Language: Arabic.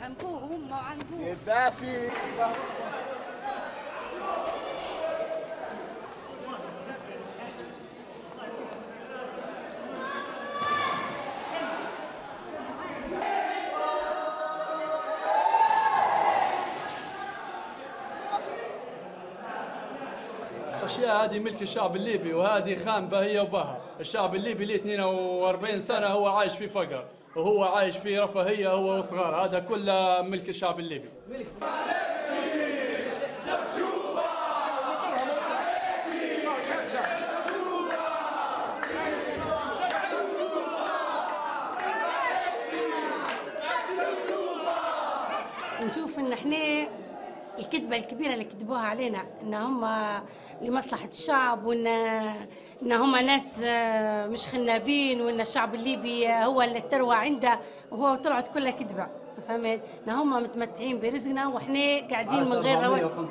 عنكوه هم وعنكوه الدافي. الأشياء هذه ملك الشعب الليبي، وهذه خانبة هي وبها. الشعب الليبي ليه 42 سنة هو عايش في فقر، وهو عايش في رفاهية هو وصغار، هذا كله ملك الشعب الليبي. نشوف ان احنا الكذبه الكبيره اللي كذبوها علينا ان هم لمصلحه الشعب، وان هم ناس مش خنابين، وان الشعب الليبي هو اللي الثروه عنده، وهو طلعت كلها كذبه. فهمت؟ ان هم متمتعين برزقنا واحنا قاعدين من غير رواتب.